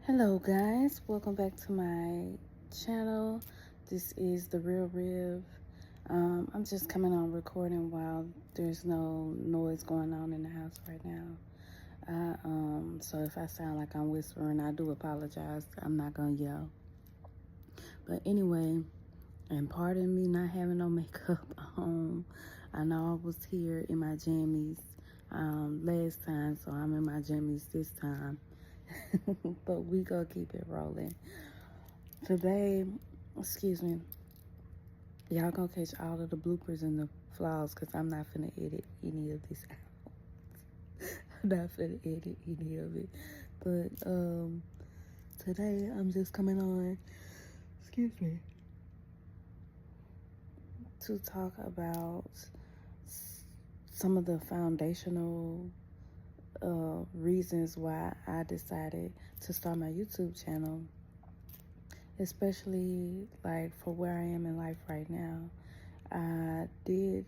Hello guys, welcome back to my channel. This is the Real Rib. I'm just coming on recording while there's no noise going on in the house right now. So if I sound like I'm whispering, I do apologize. I'm not gonna yell. But anyway, and pardon me not having no makeup on. I know I was here in my jammies last time, so I'm in my jammies this time. But we gonna keep it rolling. Today, excuse me, y'all gonna catch all of the bloopers and the flaws because I'm not finna edit any of this out. I'm not finna edit any of it. But today I'm just coming on, excuse me, to talk about some of the foundational reasons why I decided to start my YouTube channel, especially like for where I am in life right now. I did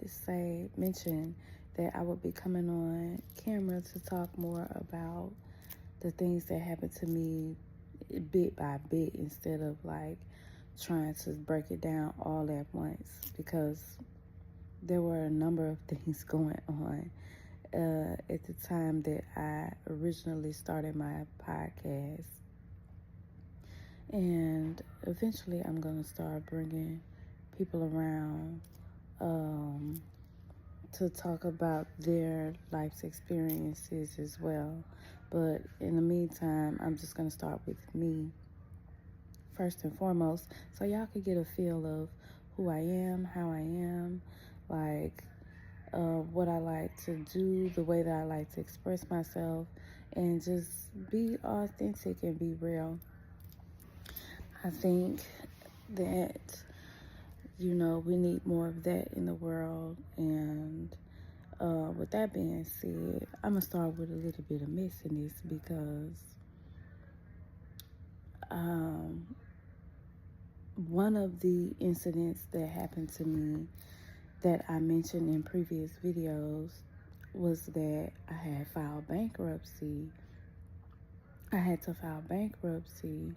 mention that I would be coming on camera to talk more about the things that happened to me bit by bit instead of like trying to break it down all at once, because there were a number of things going on at the time that I originally started my podcast. And eventually I'm going to start bringing people around to talk about their life's experiences as well. But in the meantime, I'm just going to start with me first and foremost, so y'all could get a feel of who I am, how I am, like what I like to do, the way that I like to express myself, and just be authentic and be real. I think that, we need more of that in the world. And with that being said, I'm going to start with a little bit of messiness because one of the incidents that happened to me that I mentioned in previous videos was that I had filed bankruptcy. I had to file bankruptcy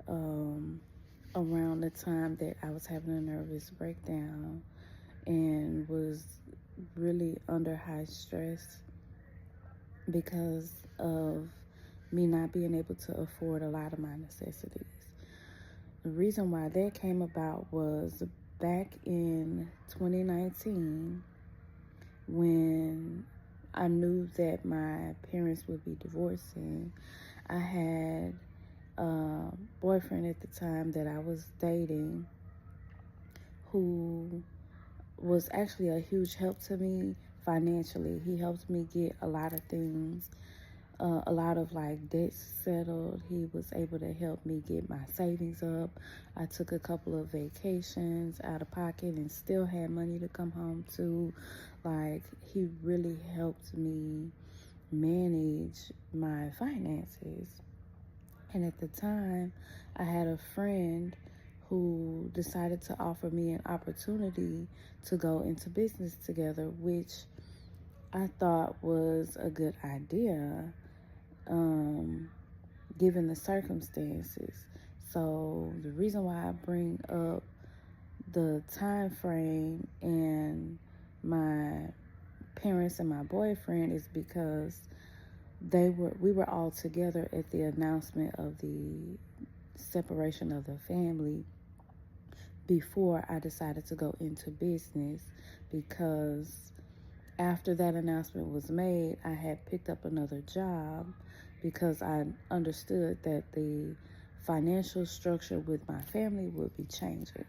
around the time that I was having a nervous breakdown and was really under high stress because of me not being able to afford a lot of my necessities. The reason why that came about was back in 2019, when I knew that my parents would be divorcing. I had a boyfriend at the time that I was dating who was actually a huge help to me financially. He helped me get a lot of things, a lot of like debts settled. He was able to help me get my savings up. I took a couple of vacations out of pocket and still had money to come home to. Like, he really helped me manage my finances. And at the time, I had a friend who decided to offer me an opportunity to go into business together, which I thought was a good idea, given the circumstances. So the reason why I bring up the time frame and my parents and my boyfriend is because we were all together at the announcement of the separation of the family before I decided to go into business, because after that announcement was made, I had picked up another job because I understood that the financial structure with my family would be changing.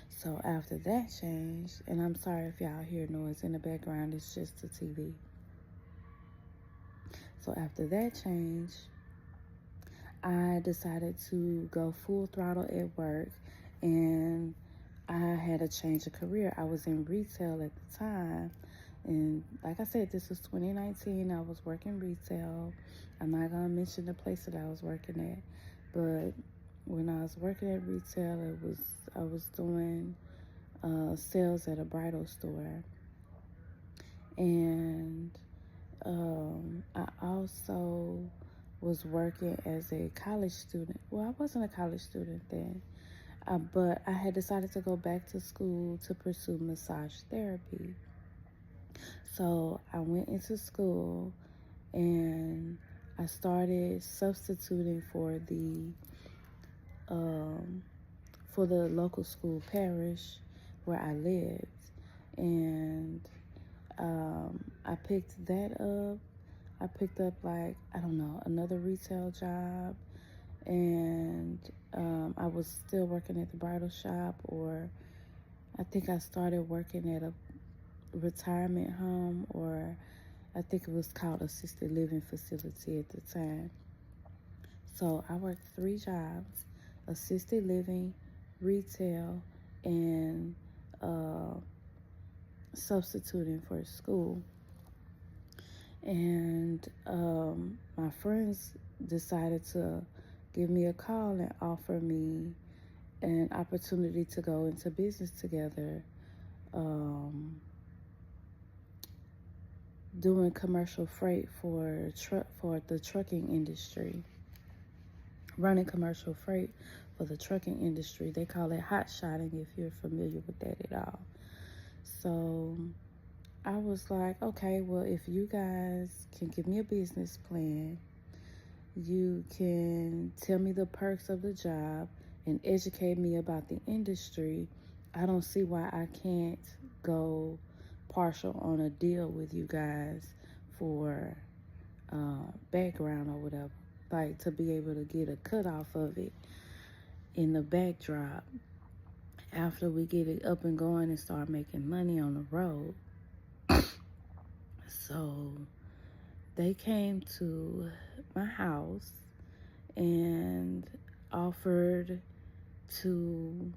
So after that changed, and I'm sorry if y'all hear noise in the background, it's just the TV. So after that change, I decided to go full throttle at work, and I had a change of career. I was in retail at the time, and like I said, this was 2019. I was working retail. I'm not gonna mention the place that I was working at, but when I was working at retail, I was doing sales at a bridal store, and I also was working as a college student. Well, I wasn't a college student then, but I had decided to go back to school to pursue massage therapy. So I went into school and I started substituting um, for the local school parish where I lived, and I picked that up. I picked up, like, I don't know, another retail job, and I was still working at the bridal shop, or I think I started working at a retirement home, or I think it was called assisted living facility at the time. So I worked 3 jobs: assisted living, retail, and uh, substituting for school. And my friends decided to give me a call and offer me an opportunity to go into business together, doing commercial freight for the trucking industry, running commercial freight for the trucking industry. They call it hot shotting, if you're familiar with that at all. So I was like, okay, well, if you guys can give me a business plan, you can tell me the perks of the job and educate me about the industry, I don't see why I can't go partial on a deal with you guys for background or whatever, like to be able to get a cut off of it in the backdrop after we get it up and going and start making money on the road. So they came to my house and offered to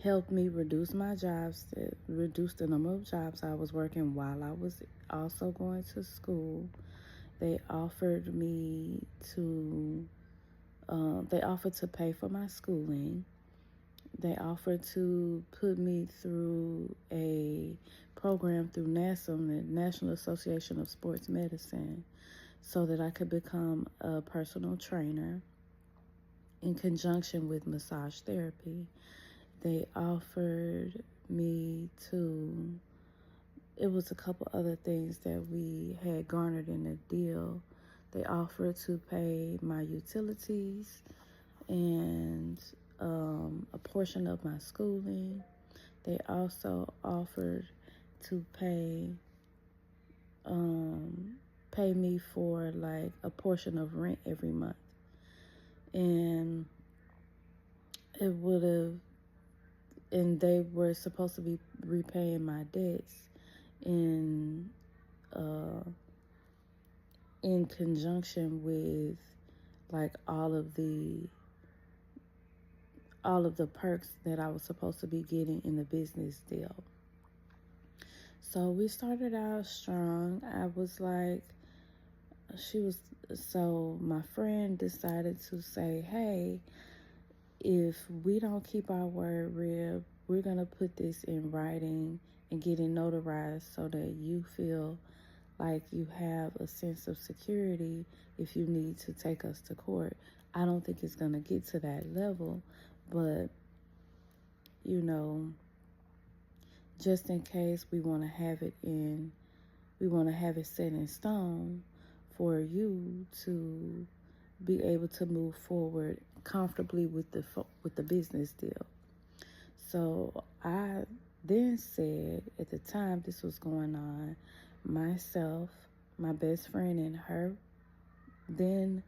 help me reduce my jobs, reduce the number of jobs I was working while I was also going to school. They offered me they offered to pay for my schooling. They offered to put me through a program through NASM, the National Association of Sports Medicine, so that I could become a personal trainer in conjunction with massage therapy. They offered me it was a couple other things that we had garnered in the deal. They offered to pay my utilities and a portion of my schooling. They also offered to pay me for like a portion of rent every month, and it would have, and they were supposed to be repaying my debts in in conjunction with like all of the perks that I was supposed to be getting in the business deal. So we started out strong. I was like, so my friend decided to say, hey, if we don't keep our word, Rib, we're going to put this in writing and get it notarized so that you feel like you have a sense of security if you need to take us to court. I don't think it's going to get to that level, but, you know, just in case we want to have it set in stone for you to be able to move forward comfortably with the business deal. So I then said, at the time this was going on, myself, my best friend, and her then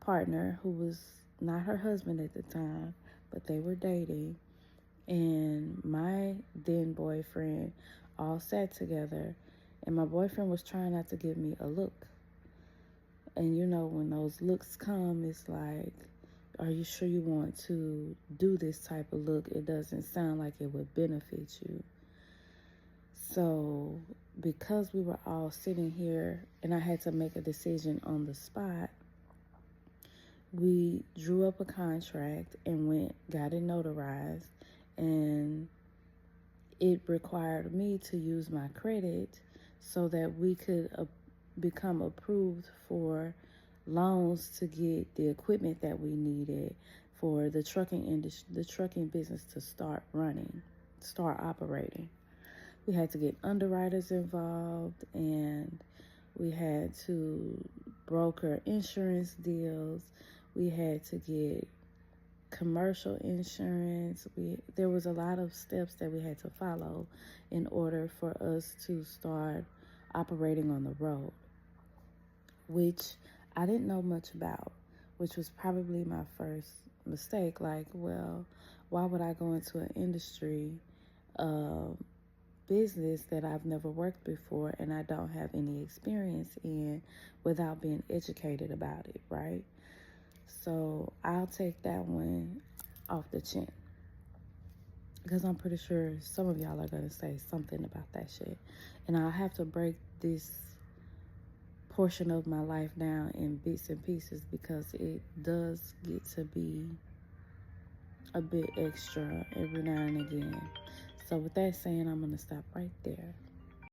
partner, who was not her husband at the time, but they were dating, and my then boyfriend all sat together, and my boyfriend was trying not to give me a look. And you know, when those looks come, it's like, are you sure you want to do this type of look? It doesn't sound like it would benefit you. So because we were all sitting here and I had to make a decision on the spot, we drew up a contract and got it notarized, and it required me to use my credit so that we could become approved for loans to get the equipment that we needed for the trucking industry, the trucking business to start running, start operating. We had to get underwriters involved, and we had to broker insurance deals. We had to get commercial insurance. There was a lot of steps that we had to follow in order for us to start operating on the road, which I didn't know much about, which was probably my first mistake. Like, well, why would I go into an industry, business that I've never worked before and I don't have any experience in without being educated about it, right? So I'll take that one off the chin, because I'm pretty sure some of y'all are going to say something about that shit. And I'll have to break this portion of my life down in bits and pieces, because it does get to be a bit extra every now and again. So with that saying, I'm going to stop right there.